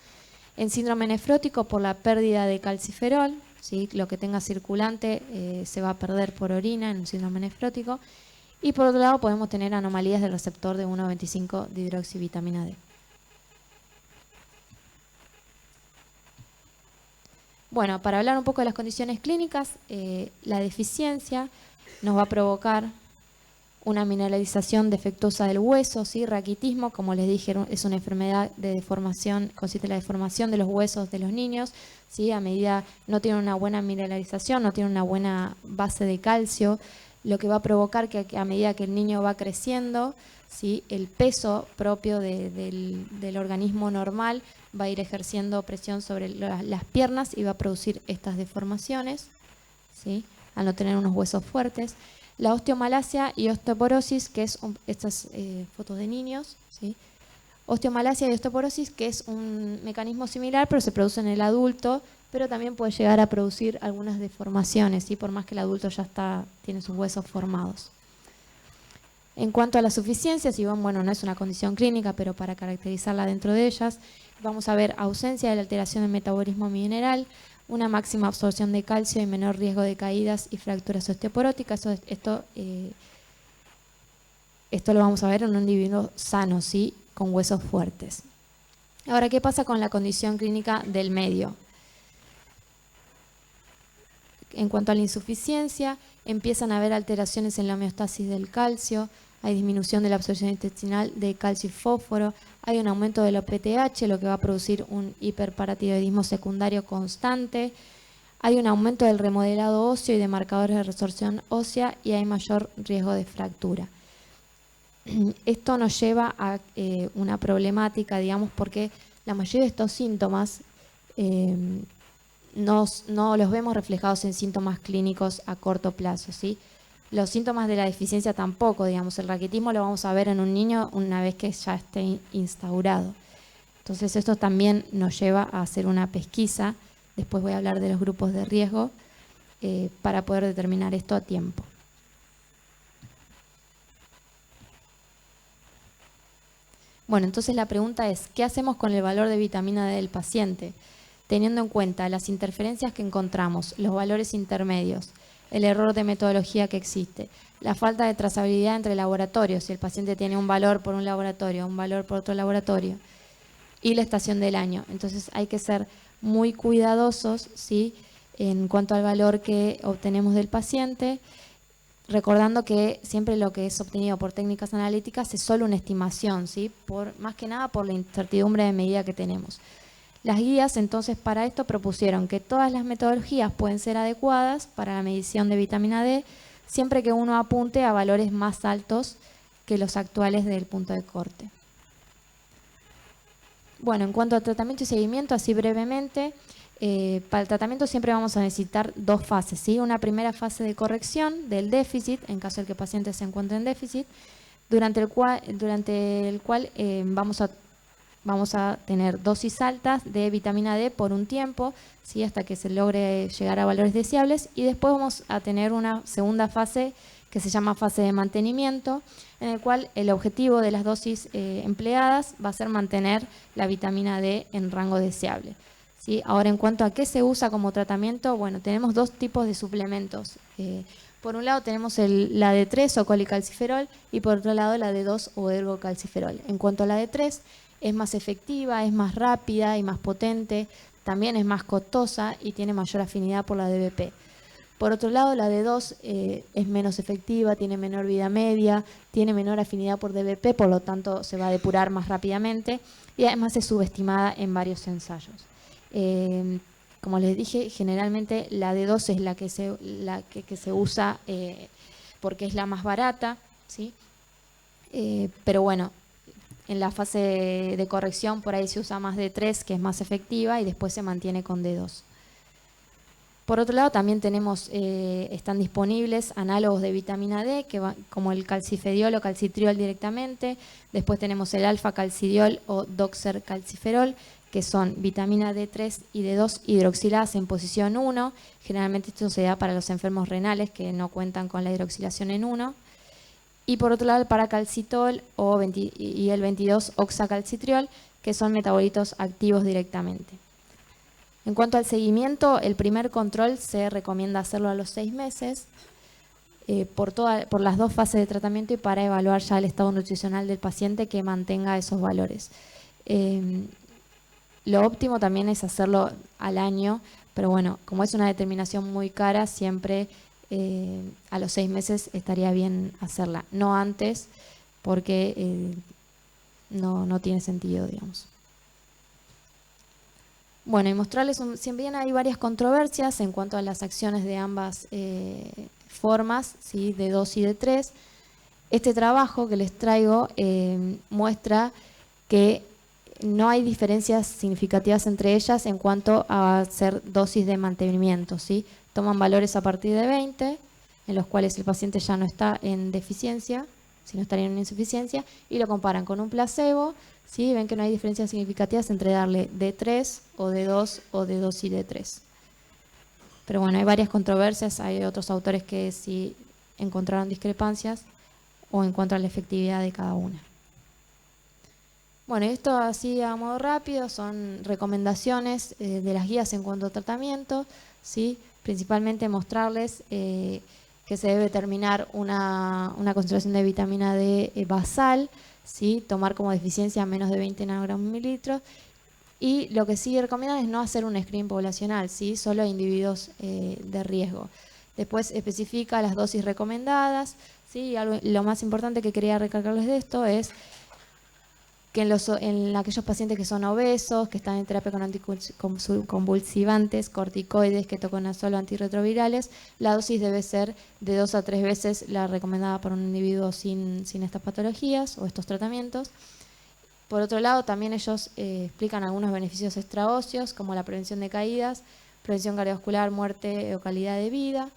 En síndrome nefrótico, por la pérdida de calciferol, ¿sí? Lo que tenga circulante se va a perder por orina en un síndrome nefrótico. Y por otro lado podemos tener anomalías del receptor de 1,25 de hidroxivitamina D. Bueno, para hablar un poco de las condiciones clínicas, la deficiencia nos va a provocar una mineralización defectuosa del hueso, ¿sí? Raquitismo, como les dije, es una enfermedad de deformación, consiste en la deformación de los huesos de los niños, ¿sí? A medida no tienen una buena mineralización, no tienen una buena base de calcio, lo que va a provocar que a medida que el niño va creciendo, ¿sí? El peso propio del organismo normal va a ir ejerciendo presión sobre las piernas y va a producir estas deformaciones, ¿sí? Al no tener unos huesos fuertes. La osteomalacia y osteoporosis, que es estas fotos de niños, ¿sí? Osteomalacia y osteoporosis, que es un mecanismo similar, pero se produce en el adulto, pero también puede llegar a producir algunas deformaciones, ¿sí? Por más que el adulto ya tiene sus huesos formados. En cuanto a la suficiencia, si bien, bueno, no es una condición clínica, pero para caracterizarla dentro de ellas, vamos a ver ausencia de la alteración del metabolismo mineral, una máxima absorción de calcio y menor riesgo de caídas y fracturas osteoporóticas. Esto lo vamos a ver en un individuo sano, ¿sí? Con huesos fuertes. Ahora, ¿qué pasa con la condición clínica del medio? En cuanto a la insuficiencia, empiezan a haber alteraciones en la homeostasis del calcio, hay disminución de la absorción intestinal de calcio y fósforo, hay un aumento del OPTH, lo que va a producir un hiperparatiroidismo secundario constante, hay un aumento del remodelado óseo y de marcadores de resorción ósea y hay mayor riesgo de fractura. Esto nos lleva a una problemática, digamos, porque la mayoría de estos síntomas no los vemos reflejados en síntomas clínicos a corto plazo, ¿sí? Los síntomas de la deficiencia tampoco, digamos, el raquitismo lo vamos a ver en un niño una vez que ya esté instaurado. Entonces esto también nos lleva a hacer una pesquisa, después voy a hablar de los grupos de riesgo, para poder determinar esto a tiempo. Bueno, entonces la pregunta es, ¿qué hacemos con el valor de vitamina D del paciente? Teniendo en cuenta las interferencias que encontramos, los valores intermedios, el error de metodología que existe, la falta de trazabilidad entre laboratorios, si el paciente tiene un valor por un laboratorio, un valor por otro laboratorio, y la estación del año. Entonces hay que ser muy cuidadosos, ¿sí?, en cuanto al valor que obtenemos del paciente, recordando que siempre lo que es obtenido por técnicas analíticas es solo una estimación, ¿sí?, más que nada por la incertidumbre de medida que tenemos. Las guías entonces para esto propusieron que todas las metodologías pueden ser adecuadas para la medición de vitamina D, siempre que uno apunte a valores más altos que los actuales del punto de corte. Bueno, en cuanto a tratamiento y seguimiento, así brevemente, para el tratamiento siempre vamos a necesitar dos fases, ¿sí? Una primera fase de corrección del déficit, en caso de que el paciente se encuentre en déficit, durante el cual vamos a tener dosis altas de vitamina D por un tiempo, ¿sí?, hasta que se logre llegar a valores deseables, y después vamos a tener una segunda fase que se llama fase de mantenimiento, en el cual el objetivo de las dosis empleadas va a ser mantener la vitamina D en rango deseable. ¿Sí? Ahora, en cuanto a qué se usa como tratamiento, bueno, tenemos dos tipos de suplementos. Por un lado tenemos la D3 o colicalciferol y por otro lado la D2 o ergocalciferol. En cuanto a la D3, es más efectiva, es más rápida y más potente, también es más costosa y tiene mayor afinidad por la DBP. Por otro lado, la D2 es menos efectiva, tiene menor vida media, tiene menor afinidad por DBP, por lo tanto se va a depurar más rápidamente y además es subestimada en varios ensayos. Como les dije, generalmente la D2 es la que se usa porque es la más barata, ¿sí? Pero bueno, en la fase de corrección por ahí se usa más D3, que es más efectiva, y después se mantiene con D2. Por otro lado, también tenemos, están disponibles análogos de vitamina D, como el calcifediol o calcitriol directamente. Después tenemos el alfa-calcidiol o doxercalciferol, que son vitamina D3 y D2 hidroxiladas en posición 1. Generalmente esto se da para los enfermos renales que no cuentan con la hidroxilación en 1. Y por otro lado, el paracalcitol y el 22-oxacalcitriol, que son metabolitos activos directamente. En cuanto al seguimiento, el primer control se recomienda hacerlo a los 6 meses por las dos fases de tratamiento y para evaluar ya el estado nutricional del paciente que mantenga esos valores. Lo óptimo también es hacerlo al año, pero bueno, como es una determinación muy cara, siempre a los 6 meses estaría bien hacerla, no antes, porque no tiene sentido, digamos. Bueno, y mostrarles, si bien hay varias controversias en cuanto a las acciones de ambas formas, ¿sí?, de 2 y de 3, este trabajo que les traigo muestra que no hay diferencias significativas entre ellas en cuanto a hacer dosis de mantenimiento, ¿sí? Toman valores a partir de 20, en los cuales el paciente ya no está en deficiencia, sino estaría en insuficiencia, y lo comparan con un placebo, ¿sí? Ven que no hay diferencias significativas entre darle D3 o D2 o D2 y D3. Pero bueno, hay varias controversias, hay otros autores que sí encontraron discrepancias o en cuanto a la efectividad de cada una. Bueno, esto así a modo rápido son recomendaciones de las guías en cuanto a tratamiento, ¿sí? Principalmente mostrarles que se debe terminar una concentración de vitamina D basal, ¿sí? Tomar como deficiencia menos de 20 nanogramos mililitros, y lo que sí recomiendan es no hacer un screening poblacional, ¿sí? Solo a individuos de riesgo. Después especifica las dosis recomendadas, ¿sí? Sí, lo más importante que quería recalcarles de esto es que en aquellos pacientes que son obesos, que están en terapia con anticonvulsivantes, corticoides, ketoconazol o antirretrovirales, la dosis debe ser de 2 a 3 veces la recomendada por un individuo sin estas patologías o estos tratamientos. Por otro lado, también ellos explican algunos beneficios extraóseos, como la prevención de caídas, prevención cardiovascular, muerte o calidad de vida.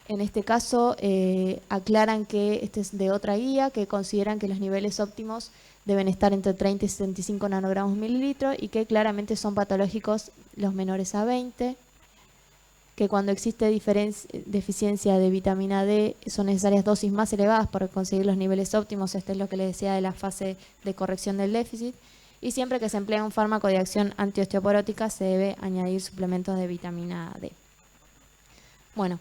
En este caso, aclaran que este es de otra guía, que consideran que los niveles óptimos deben estar entre 30 y 75 nanogramos mililitro y que claramente son patológicos los menores a 20, que cuando existe deficiencia de vitamina D son necesarias dosis más elevadas para conseguir los niveles óptimos. Esto es lo que les decía de la fase de corrección del déficit. Y siempre que se emplea un fármaco de acción antiosteoporótica se debe añadir suplementos de vitamina D. Bueno,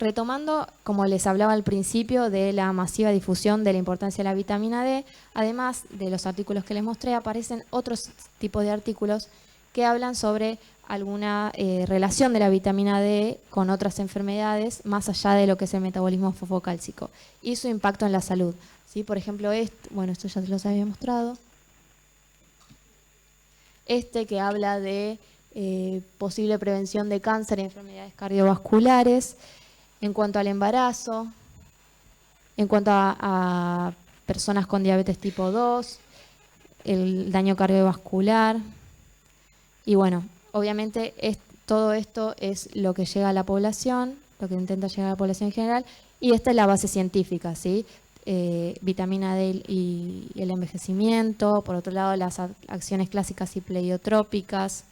retomando, como les hablaba al principio, de la masiva difusión de la importancia de la vitamina D, además de los artículos que les mostré, aparecen otros tipos de artículos que hablan sobre alguna relación de la vitamina D con otras enfermedades, más allá de lo que es el metabolismo fosfocálcico y su impacto en la salud. ¿Sí? Por ejemplo, esto ya se los había mostrado. Que habla de posible prevención de cáncer y enfermedades cardiovasculares. En cuanto al embarazo, en cuanto a personas con diabetes tipo 2, el daño cardiovascular. Y bueno, obviamente todo esto es lo que llega a la población, lo que intenta llegar a la población en general, y esta es la base científica, ¿sí? Vitamina D y el envejecimiento, por otro lado las acciones clásicas y pleiotrópicas,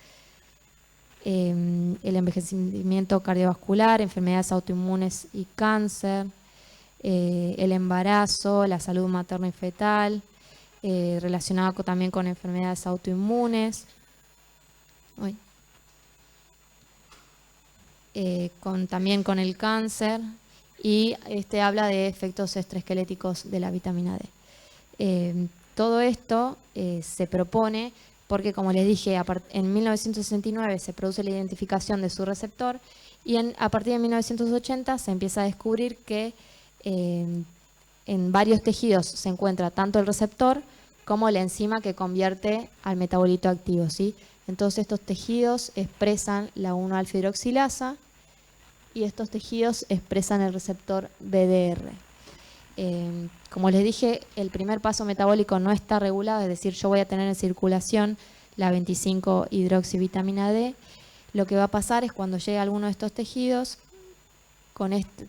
el envejecimiento cardiovascular, enfermedades autoinmunes y cáncer, el embarazo, la salud materno y fetal, relacionado también con enfermedades autoinmunes, también con el cáncer, y habla de efectos extraesqueléticos de la vitamina D. Todo esto se propone porque, como les dije, en 1969 se produce la identificación de su receptor y a partir de 1980 se empieza a descubrir que en varios tejidos se encuentra tanto el receptor como la enzima que convierte al metabolito activo, ¿sí? Entonces estos tejidos expresan la 1-alfa-hidroxilasa y estos tejidos expresan el receptor BDR. Como les dije, el primer paso metabólico no está regulado, es decir, yo voy a tener en circulación la 25-hidroxivitamina D. Lo que va a pasar es cuando llegue a alguno de estos tejidos,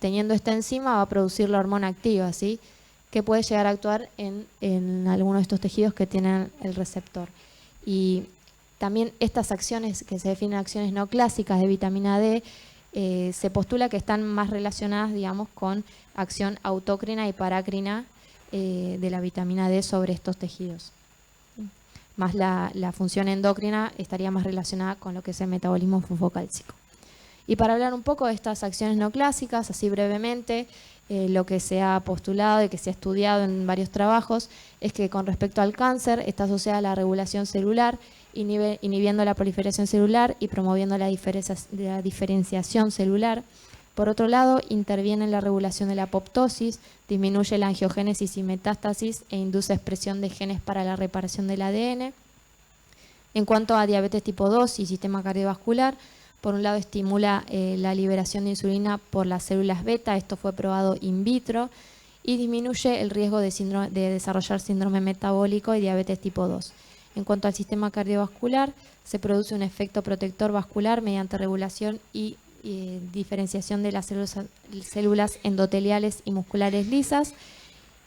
teniendo esta enzima, va a producir la hormona activa, ¿sí? Que puede llegar a actuar en alguno de estos tejidos que tienen el receptor. Y también estas acciones, que se definen acciones no clásicas de vitamina D, se postula que están más relacionadas, digamos, con acción autócrina y parácrina de la vitamina D sobre estos tejidos. Más la función endocrina estaría más relacionada con lo que es el metabolismo fosfocálcico. Y para hablar un poco de estas acciones no clásicas, así brevemente, lo que se ha postulado y que se ha estudiado en varios trabajos es que con respecto al cáncer está asociada a la regulación celular, inhibiendo la proliferación celular y promoviendo la diferenciación celular. Por otro lado, interviene en la regulación de la apoptosis, disminuye la angiogénesis y metástasis e induce expresión de genes para la reparación del ADN. En cuanto a diabetes tipo 2 y sistema cardiovascular, por un lado estimula la liberación de insulina por las células beta, esto fue probado in vitro, y disminuye el riesgo de desarrollar síndrome metabólico y diabetes tipo 2. En cuanto al sistema cardiovascular, se produce un efecto protector vascular mediante regulación y diferenciación de las células endoteliales y musculares lisas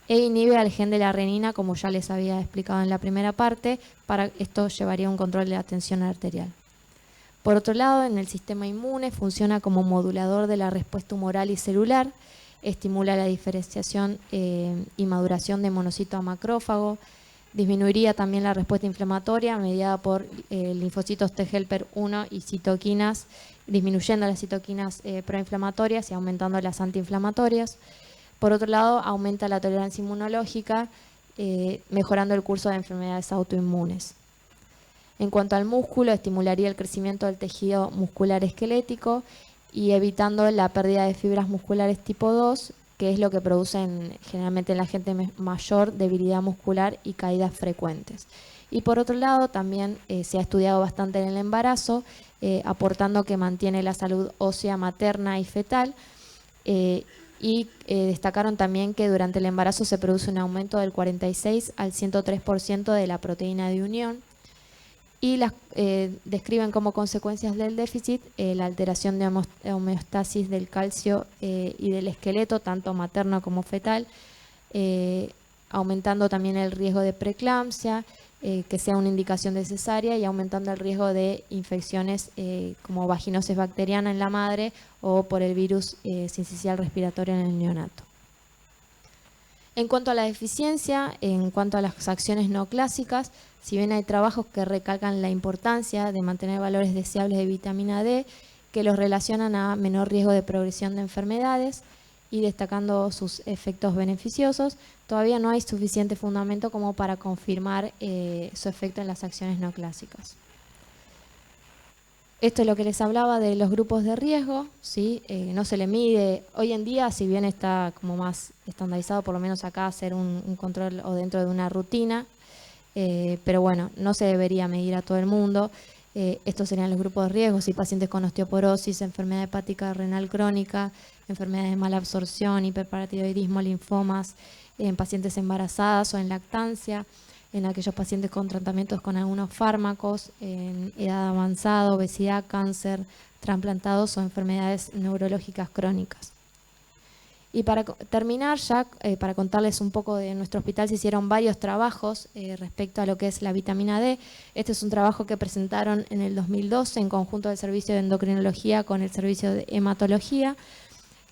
e inhibe al gen de la renina, como ya les había explicado en la primera parte. Para esto llevaría un control de la tensión arterial. Por otro lado, en el sistema inmune funciona como modulador de la respuesta humoral y celular, estimula la diferenciación y maduración de monocito a macrófago, disminuiría también la respuesta inflamatoria mediada por linfocitos T helper 1 y citoquinas, disminuyendo las citoquinas proinflamatorias y aumentando las antiinflamatorias. Por otro lado, aumenta la tolerancia inmunológica, mejorando el curso de enfermedades autoinmunes. En cuanto al músculo, estimularía el crecimiento del tejido muscular esquelético y evitando la pérdida de fibras musculares tipo 2, que es lo que produce generalmente en la gente mayor debilidad muscular y caídas frecuentes. Y por otro lado, también se ha estudiado bastante en el embarazo, aportando que mantiene la salud ósea materna y fetal, y destacaron también que durante el embarazo se produce un aumento del 46 al 103% de la proteína de unión, y describen como consecuencias del déficit la alteración de homeostasis del calcio y del esqueleto, tanto materno como fetal, aumentando también el riesgo de preeclampsia, que sea una indicación de cesárea, y aumentando el riesgo de infecciones como vaginosis bacteriana en la madre o por el virus sincicial respiratorio en el neonato. En cuanto a la deficiencia, en cuanto a las acciones no clásicas, si bien hay trabajos que recalcan la importancia de mantener valores deseables de vitamina D, que los relacionan a menor riesgo de progresión de enfermedades y destacando sus efectos beneficiosos, todavía no hay suficiente fundamento como para confirmar su efecto en las acciones no clásicas. Esto es lo que les hablaba de los grupos de riesgo, ¿sí? No se le mide. Hoy en día, si bien está como más estandarizado, por lo menos acá, hacer un control o dentro de una rutina, pero bueno, no se debería medir a todo el mundo. Estos serían los grupos de riesgo: si pacientes con osteoporosis, enfermedad hepática renal crónica, enfermedades de mala absorción, hiperparatiroidismo, linfomas, en pacientes embarazadas o en lactancia, en aquellos pacientes con tratamientos con algunos fármacos, en edad avanzada, obesidad, cáncer, trasplantados o enfermedades neurológicas crónicas. Y para terminar ya, para contarles un poco de nuestro hospital, se hicieron varios trabajos respecto a lo que es la vitamina D. Este es un trabajo que presentaron en el 2012 en conjunto del servicio de endocrinología con el servicio de hematología,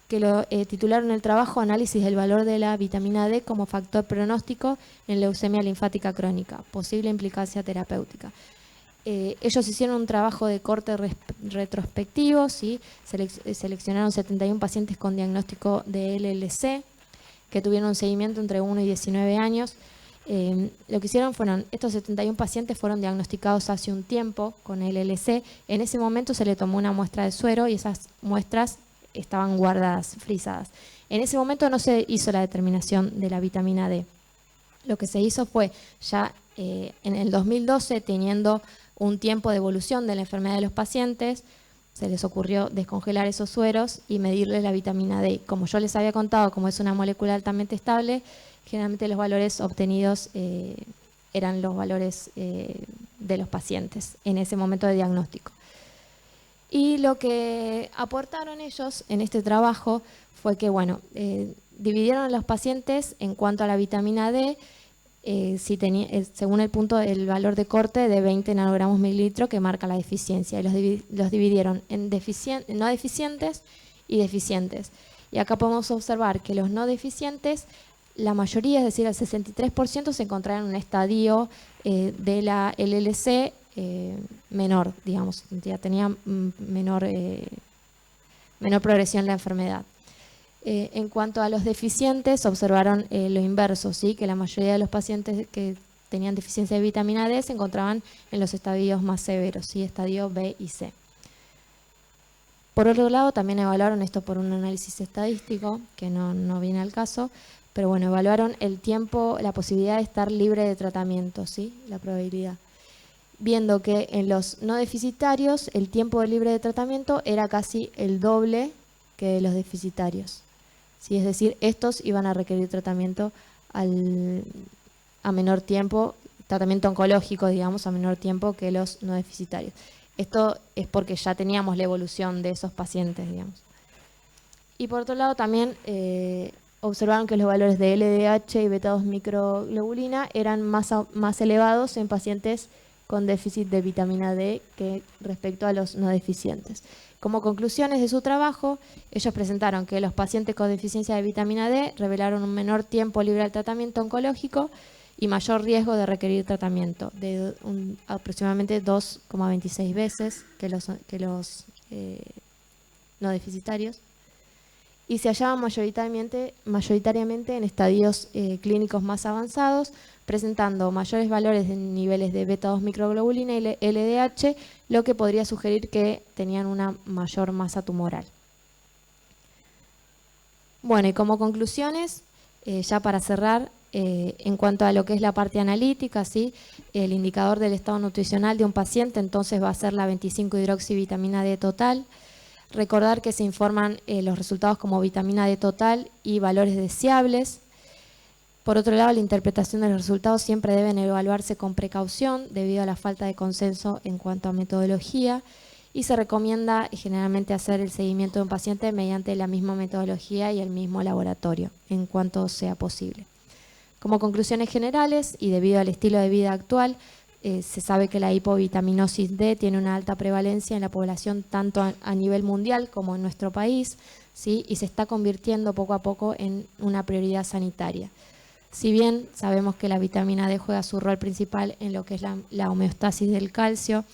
que lo titularon el trabajo Análisis del valor de la vitamina D como factor pronóstico en leucemia linfática crónica, posible implicancia terapéutica. Ellos hicieron un trabajo de corte retrospectivo, ¿sí? Seleccionaron 71 pacientes con diagnóstico de LLC, que tuvieron un seguimiento entre 1 y 19 años. Lo que hicieron fueron, estos 71 pacientes fueron diagnosticados hace un tiempo con LLC. En ese momento se le tomó una muestra de suero y esas muestras estaban guardadas, frisadas. En ese momento no se hizo la determinación de la vitamina D. Lo que se hizo fue ya en el 2012, teniendo un tiempo de evolución de la enfermedad de los pacientes, se les ocurrió descongelar esos sueros y medirles la vitamina D. Como yo les había contado, como es una molécula altamente estable, generalmente los valores obtenidos eran los valores de los pacientes en ese momento de diagnóstico. Y lo que aportaron ellos en este trabajo fue que, bueno, dividieron a los pacientes en cuanto a la vitamina D, según el punto, el valor de corte de 20 nanogramos mililitro que marca la deficiencia, y los dividieron en no deficientes y deficientes. Y acá podemos observar que los no deficientes, la mayoría, es decir, el 63%, se encontraban en un estadio de la LLC menor, digamos, ya tenía menor progresión la enfermedad. En cuanto a los deficientes, observaron lo inverso, ¿sí? Que la mayoría de los pacientes que tenían deficiencia de vitamina D se encontraban en los estadios más severos, ¿sí? Estadio B y C. Por otro lado, también evaluaron esto por un análisis estadístico, que no viene al caso, pero bueno, evaluaron el tiempo, la posibilidad de estar libre de tratamiento, ¿sí? La probabilidad. Viendo que en los no deficitarios el tiempo libre de tratamiento era casi el doble que los deficitarios. ¿Sí? Es decir, estos iban a requerir tratamiento a menor tiempo, tratamiento oncológico, digamos, a menor tiempo que los no deficitarios. Esto es porque ya teníamos la evolución de esos pacientes, digamos. Y por otro lado también observaron que los valores de LDH y beta-2 microglobulina eran más elevados en pacientes con déficit de vitamina D que respecto a los no deficientes. Como conclusiones de su trabajo, ellos presentaron que los pacientes con deficiencia de vitamina D revelaron un menor tiempo libre al tratamiento oncológico y mayor riesgo de requerir tratamiento, de aproximadamente 2,26 veces que los no deficitarios. y se hallaba mayoritariamente en estadios clínicos más avanzados, presentando mayores valores de niveles de beta-2 microglobulina y LDH, lo que podría sugerir que tenían una mayor masa tumoral. Bueno, y como conclusiones, ya para cerrar, en cuanto a lo que es la parte analítica, ¿sí? El indicador del estado nutricional de un paciente entonces va a ser la 25-hidroxivitamina D total. Recordar que se informan los resultados como vitamina D total y valores deseables. Por otro lado, la interpretación de los resultados siempre deben evaluarse con precaución debido a la falta de consenso en cuanto a metodología, y se recomienda generalmente hacer el seguimiento de un paciente mediante la misma metodología y el mismo laboratorio, en cuanto sea posible. Como conclusiones generales, y debido al estilo de vida actual, se sabe que la hipovitaminosis D tiene una alta prevalencia en la población tanto a nivel mundial como en nuestro país, ¿sí? Y se está convirtiendo poco a poco en una prioridad sanitaria. Si bien sabemos que la vitamina D juega su rol principal en lo que es la homeostasis del calcio,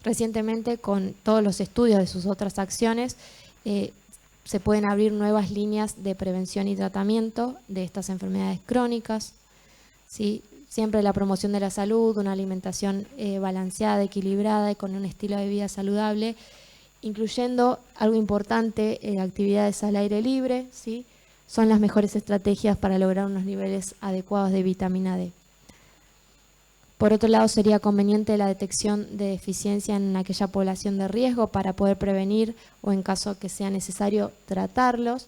recientemente con todos los estudios de sus otras acciones, se pueden abrir nuevas líneas de prevención y tratamiento de estas enfermedades crónicas, ¿sí? Siempre la promoción de la salud, una alimentación balanceada, equilibrada y con un estilo de vida saludable, incluyendo algo importante, actividades al aire libre, ¿sí? Son las mejores estrategias para lograr unos niveles adecuados de vitamina D. Por otro lado, sería conveniente la detección de deficiencia en aquella población de riesgo para poder prevenir o, en caso que sea necesario, tratarlos.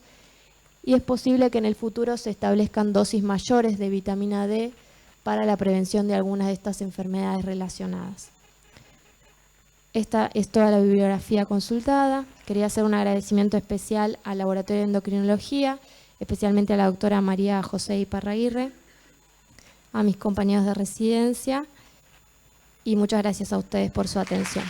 Y es posible que en el futuro se establezcan dosis mayores de vitamina D para la prevención de algunas de estas enfermedades relacionadas. Esta es toda la bibliografía consultada. Quería hacer un agradecimiento especial al Laboratorio de Endocrinología, especialmente a la doctora María José Iparraguirre, a mis compañeros de residencia, y muchas gracias a ustedes por su atención.